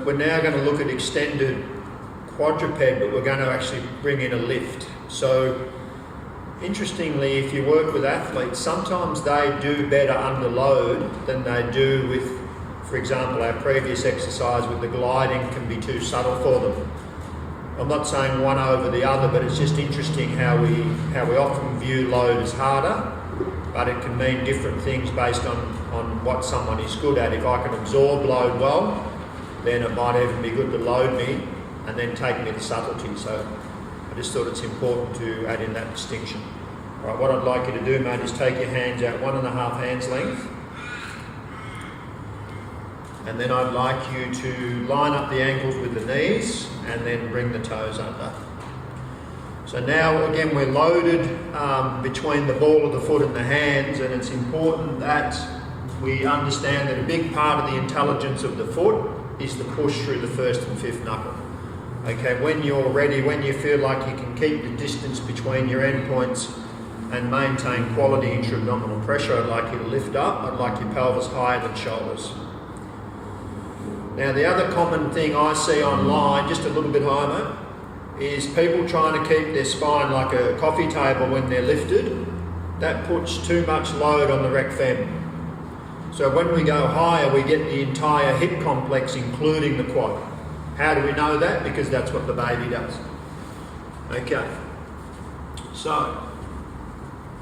We're now going to look at extended quadruped, but we're going to actually bring in a lift. So interestingly, if you work with athletes, sometimes they do better under load than they do with, for example, our previous exercise with the gliding can be too subtle for them. I'm not saying one over the other, but it's just interesting how we often view load as harder, but it can mean different things based on what someone is good at. If I can absorb load well, then it might even be good to load me and then take me to subtlety. So I just thought it's important to add in that distinction. All right, what I'd like you to do, mate, is take your hands out 1.5 hands length. And then I'd like you to line up the ankles with the knees and then bring the toes under. So now again we're loaded between the ball of the foot and the hands, and it's important that we understand that a big part of the intelligence of the foot is the push through the first and fifth knuckle. Okay, when you're ready, when you feel like you can keep the distance between your endpoints and maintain quality intra-abdominal pressure, I'd like you to lift up. I'd like your pelvis higher than shoulders. Now the other common thing I see online, just a little bit higher, mate, is people trying to keep their spine like a coffee table when they're lifted. That puts too much load on the rec fem. So when we go higher, we get the entire hip complex, including the quad. How do we know that? Because that's what the baby does. Okay. So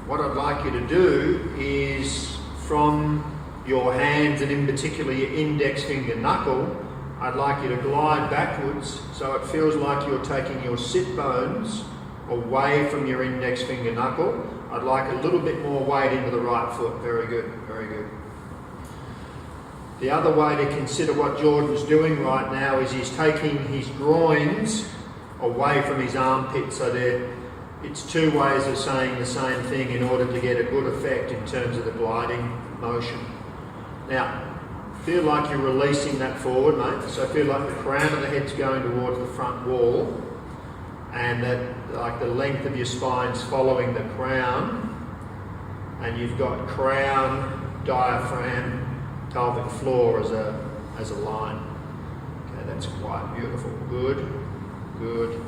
what I'd like you to do is from your hands, and in particular your index finger knuckle, I'd like you to glide backwards so it feels like you're taking your sit bones away from your index finger knuckle. I'd like a little bit more weight into the right foot. Very good, very good. The other way to consider what Jordan's doing right now is he's taking his groins away from his armpits. So it's two ways of saying the same thing in order to get a good effect in terms of the gliding motion. Now, feel like you're releasing that forward, mate. So feel like the crown of the head's going towards the front wall, and that like the length of your spine's following the crown, and you've got crown, diaphragm, pelvic floor as a line. Okay, that's quite beautiful. Good, good,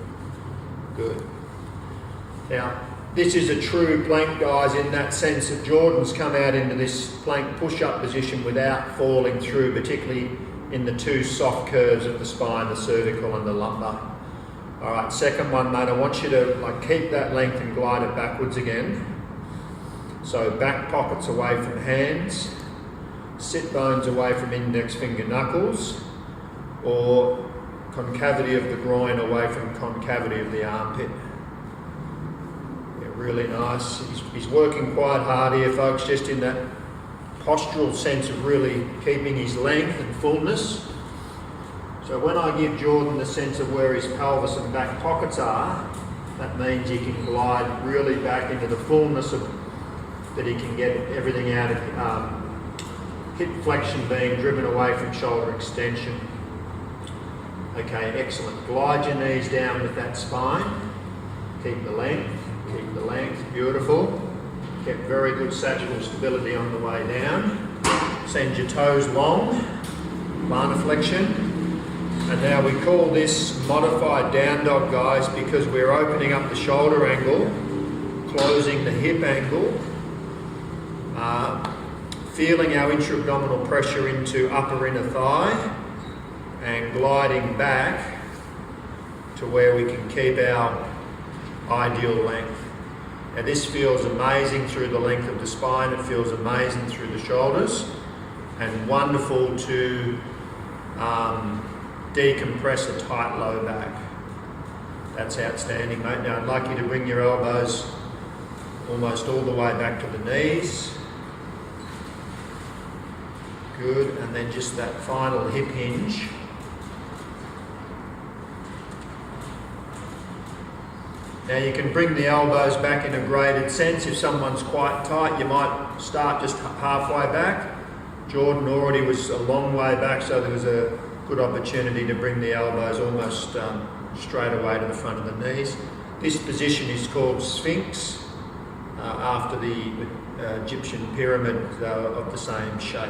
good. Now, this is a true plank, guys, in that sense that Jordan's come out into this plank push-up position without falling through, particularly in the two soft curves of the spine, the cervical and the lumbar. All right, second one, mate, I want you to keep that length and glide it backwards again. So back pockets away from hands, sit bones away from index finger knuckles, or concavity of the groin away from concavity of the armpit. Really nice. He's working quite hard here, folks, just in that postural sense of really keeping his length and fullness. So when I give Jordan the sense of where his pelvis and back pockets are, that means he can glide really back into the fullness of that he can get everything out of hip flexion being driven away from shoulder extension. Okay, excellent. Glide your knees down with that spine. Keep the length. Keep the length, beautiful. Kept very good sagittal stability on the way down. Send your toes long, plantar flexion. And now we call this modified down dog, guys, because we're opening up the shoulder angle, closing the hip angle, feeling our intra-abdominal pressure into upper inner thigh, and gliding back to where we can keep our ideal length. Now this feels amazing through the length of the spine, it feels amazing through the shoulders, and wonderful to decompress a tight low back. That's outstanding, mate. Now I'd like you to bring your elbows almost all the way back to the knees. Good, and then just that final hip hinge. Now you can bring the elbows back in a graded sense. If someone's quite tight, you might start just halfway back. Jordan already was a long way back, so there was a good opportunity to bring the elbows almost straight away to the front of the knees. This position is called Sphinx, after the Egyptian pyramid of the same shape.